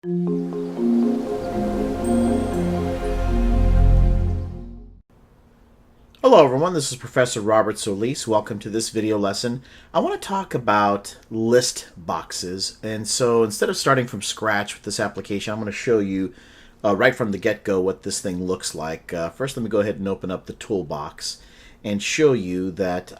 Hello everyone, this is Professor Robert Solis. Welcome to this video lesson. I want to talk about list boxes, and so instead of starting from scratch with this application, I'm going to show you right from the get-go what this thing looks like. First, let me go ahead and open up the toolbox and show you that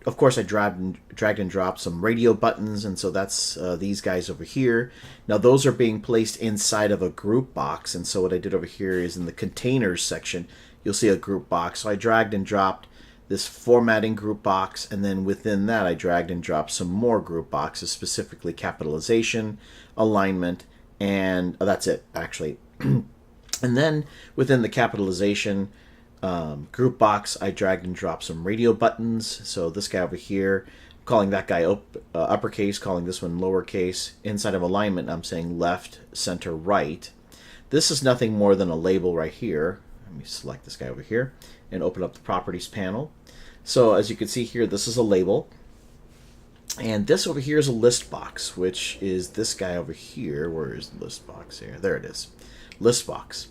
of course I dragged and dropped some radio buttons, and so that's these guys over here. Now those are being placed inside of a group box, and so what I did over here is in the containers section you'll see a group box. So I dragged and dropped this formatting group box, and then within that I dragged and dropped some more group boxes, specifically capitalization, alignment, and that's it actually. And then within the capitalization group box I dragged and dropped some radio buttons. So this guy over here, I'm calling that guy uppercase, calling this one lowercase. Inside of alignment I'm saying left, center, right. This is nothing more than a label right here. Let me select this guy over here and open up the properties panel. So as you can see here, this is a label, and this over here is a list box, which is this guy over here. Where is the list box here? There it is, list box,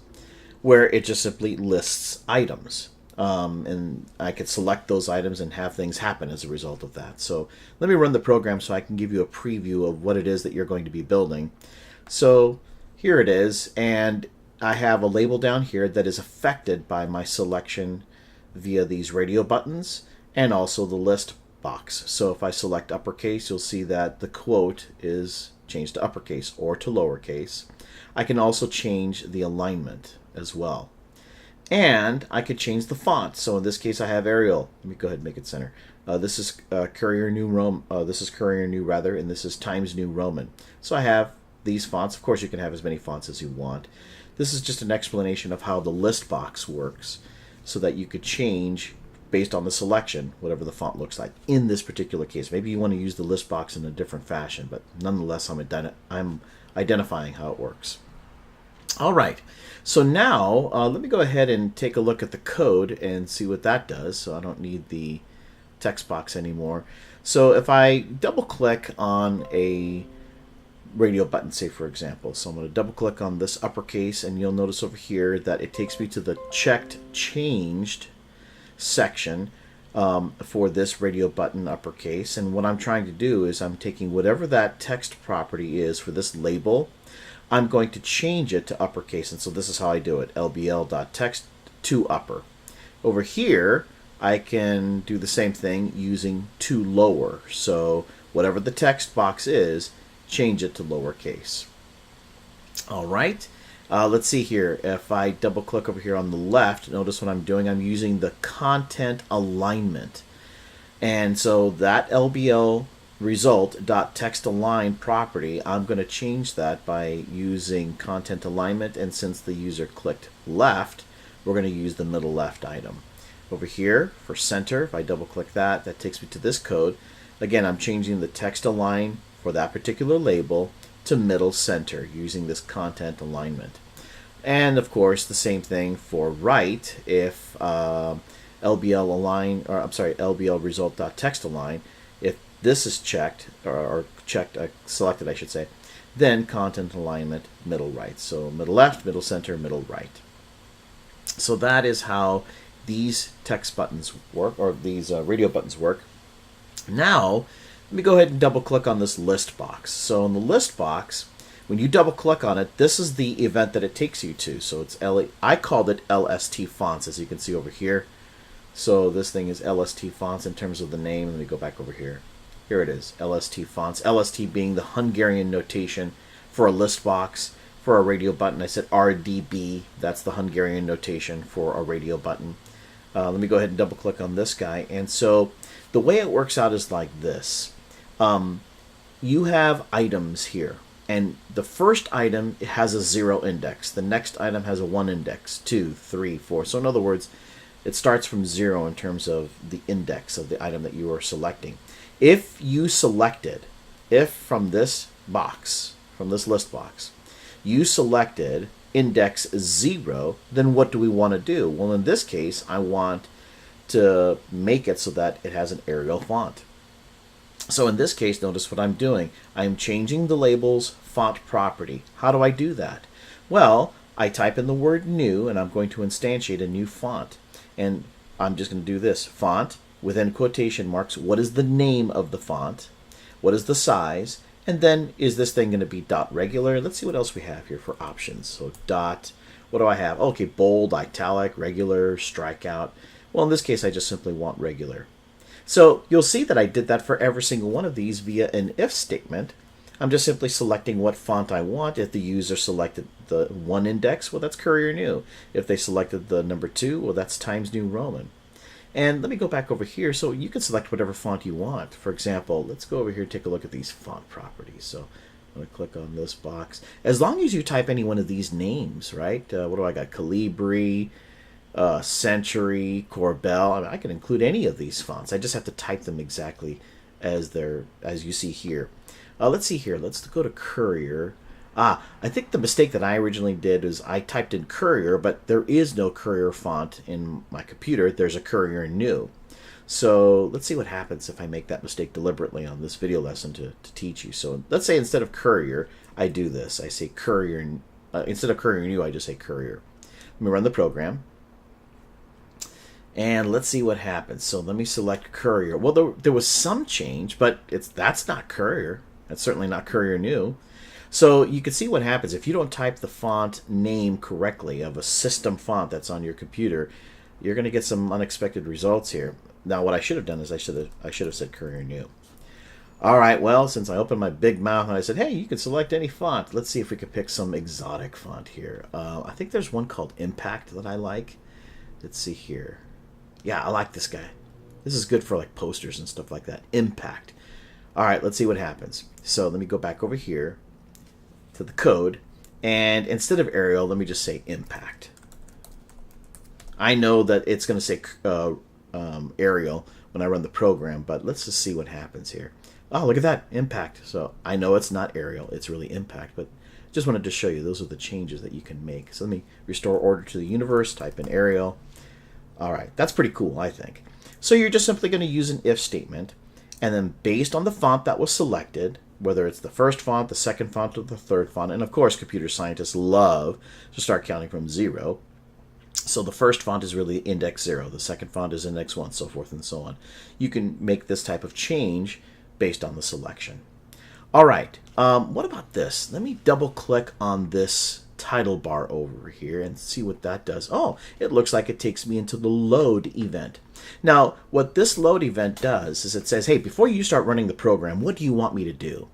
where it just simply lists items, and I could select those items and have things happen as a result of that. So let me run the program so I can give you a preview of what it is that you're going to be building. So here it is, and I have a label down here that is affected by my selection via these radio buttons and also the list box. So if I select uppercase, you'll see that the quote is changed to uppercase or to lowercase. I can also change the alignment as well. And I could change the font. So in this case I have Arial. Let me go ahead and make it center. This is Courier New this is Courier New rather, and this is Times New Roman. So I have these fonts. Of course you can have as many fonts as you want. This is just an explanation of how the list box works, so that you could change based on the selection whatever the font looks like in this particular case. Maybe you want to use the list box in a different fashion, but nonetheless I'm identifying how it works. All right, so now let me go ahead and take a look at the code and see what that does. So I don't need the text box anymore. So if I double click on a radio button, say for example, so I'm going to double click on this uppercase, and you'll notice over here that it takes me to the checked changed section for this radio button uppercase. And what I'm trying to do is I'm taking whatever that text property is for this label, I'm going to change it to uppercase, and so this is how I do it: lbl.text to upper. Over here I can do the same thing using to lower, so whatever the text box is, change it to lowercase. All right, let's see here. If I double click over here on the left, notice what I'm doing. I'm using the content alignment, and so that LBL result.text align property, I'm going to change that by using content alignment, and since the user clicked left, we're going to use the middle left item. Over here for center, if I double click that, that takes me to this code. Again, I'm changing the text align for that particular label to middle center using this content alignment. And of course the same thing for right. If LBL align, or I'm sorry, LBL result.text align, if this is checked or checked, selected I should say, then content alignment middle right. So middle left, middle center, middle right. So that is how these text buttons work, or these radio buttons work. Now let me go ahead and double click on this list box. So in the list box, when you double click on it, this is the event that it takes you to. So it's I called it LST fonts, as you can see over here. So this thing is LST fonts in terms of the name. Let me go back over here. Here it is, LST fonts. LST being the Hungarian notation for a list box. For a radio button I said RDB, that's the Hungarian notation for a radio button. Let me go ahead and double click on this guy. And so the way it works out is like this. You have items here, and the first item has a 0 index. The next item has a 1 index, 2, 3, 4. So in other words, it starts from 0 in terms of the index of the item that you are selecting. If you selected, if from this box, from this list box, you selected index 0, then what do we want to do? Well, in this case, I want to make it so that it has an Arial font. So in this case, notice what I'm doing. I'm changing the label's font property. How do I do that? Well, I type in the word new, and I'm going to instantiate a new font. And I'm just going to do this. Font, within quotation marks, what is the name of the font? What is the size? And then is this thing going to be dot regular? Let's see what else we have here for options. So dot, what do I have? Okay, bold, italic, regular, strikeout. Well, in this case, I just simply want regular. So you'll see that I did that for every single one of these via an if statement. I'm just simply selecting what font I want. If the user selected the 1 index, well, that's Courier New. If they selected the number 2, well, that's Times New Roman. And let me go back over here so you can select whatever font you want. For example, let's go over here and take a look at these font properties. So I'm going to click on this box. As long as you type any one of these names, right? What do I got? Calibri, Century, Corbel. I mean, I can include any of these fonts. I just have to type them exactly as you see here. Let's see here. Let's go to Courier. I think the mistake that I originally did is I typed in Courier, but there is no Courier font in my computer. There's a Courier New. So let's see what happens if I make that mistake deliberately on this video lesson to teach you. So let's say instead of Courier, I do this. I say Courier. Instead of Courier New, I just say Courier. Let me run the program. And let's see what happens. So let me select Courier. Well, there was some change, but that's not Courier. That's certainly not Courier New. So you can see what happens if you don't type the font name correctly of a system font that's on your computer. You're going to get some unexpected results here. Now, what I should have done is I should have said Courier New. All right, well, since I opened my big mouth and I said, hey, you can select any font. Let's see if we can pick some exotic font here. I think there's one called Impact that I like. Let's see here. Yeah, I like this guy. This is good for like posters and stuff like that. Impact. All right, let's see what happens. So let me go back over here to the code. And instead of Arial, let me just say Impact. I know that it's going to say Arial when I run the program, but let's just see what happens here. Oh, look at that. Impact. So I know it's not Arial. It's really Impact, but just wanted to show you those are the changes that you can make. So let me restore order to the universe, type in Arial. All right, that's pretty cool, I think. So you're just simply going to use an if statement, and then based on the font that was selected, whether it's the first font, the second font, or the third font, and of course computer scientists love to start counting from 0. So the first font is really index 0, the second font is index 1, so forth and so on. You can make this type of change based on the selection. All right, what about this? Let me double click on this title bar over here and see what that does. Oh, it looks like it takes me into the load event. Now, what this load event does is it says, hey, before you start running the program, what do you want me to do?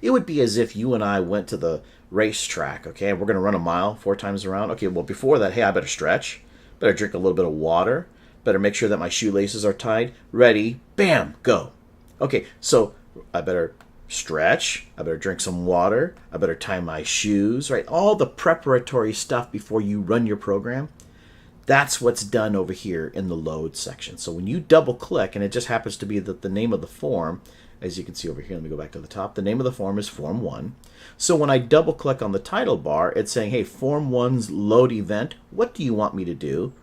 It would be as if you and I went to the racetrack, okay? We're going to run a mile 4 times around. Okay, well, before that, hey, I better stretch, better drink a little bit of water, better make sure that my shoelaces are tied. Ready, bam, go. Okay, so I better stretch, I better drink some water, I better tie my shoes, right? All the preparatory stuff before you run your program, that's what's done over here in the load section. So when you double click, and it just happens to be that the name of the form, as you can see over here, let me go back to the top, the name of the form is Form 1. So when I double click on the title bar, it's saying, hey, Form 1's load event, what do you want me to do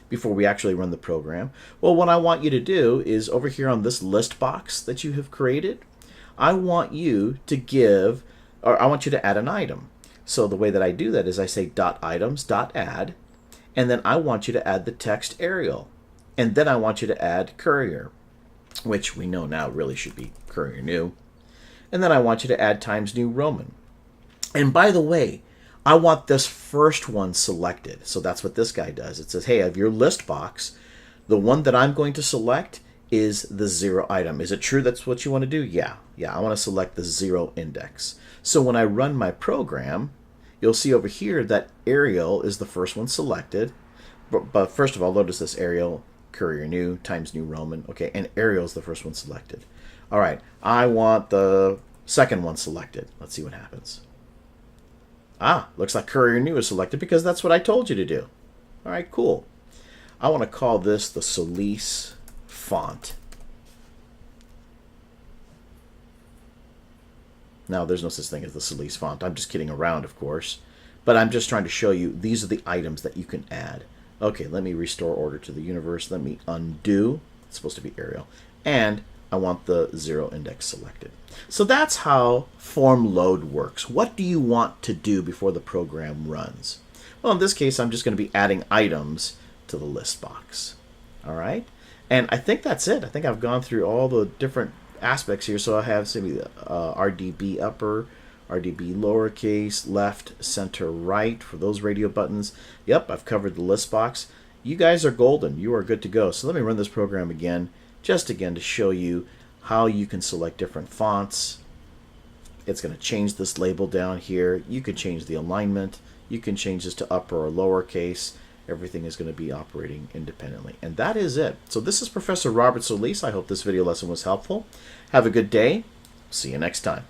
before we actually run the program? Well, what I want you to do is over here on this list box that you have created, I want you to give, or I want you to add an item. So the way that I do that is I say .items.add, and then I want you to add the text Arial. And then I want you to add Courier, which we know now really should be Courier New. And then I want you to add Times New Roman. And by the way, I want this first one selected. So that's what this guy does. It says, hey, of your list box, the one that I'm going to select is the 0 item. Is it true that's what you want to do? Yeah, I want to select the 0 index. So when I run my program, you'll see over here that Arial is the first one selected. But first of all, notice this Arial, Courier New, Times New Roman. Okay, and Arial is the first one selected. All right, I want the second one selected. Let's see what happens. Looks like Courier New is selected because that's what I told you to do. All right, cool. I want to call this the Solis font. Now, there's no such thing as the Solis font. I'm just kidding around, of course. But I'm just trying to show you these are the items that you can add. Okay, let me restore order to the universe. Let me undo. It's supposed to be Arial. And I want the 0 index selected. So that's how form load works. What do you want to do before the program runs? Well, in this case, I'm just going to be adding items to the list box. All right? And I think that's it. I think I've gone through all the different aspects here. So I have RDB upper, RDB lowercase, left, center, right for those radio buttons. Yep, I've covered the list box. You guys are golden. You are good to go. So let me run this program again, just again to show you how you can select different fonts. It's going to change this label down here. You can change the alignment. You can change this to upper or lowercase. Everything is going to be operating independently. And that is it. So this is Professor Robert Solis. I hope this video lesson was helpful. Have a good day. See you next time.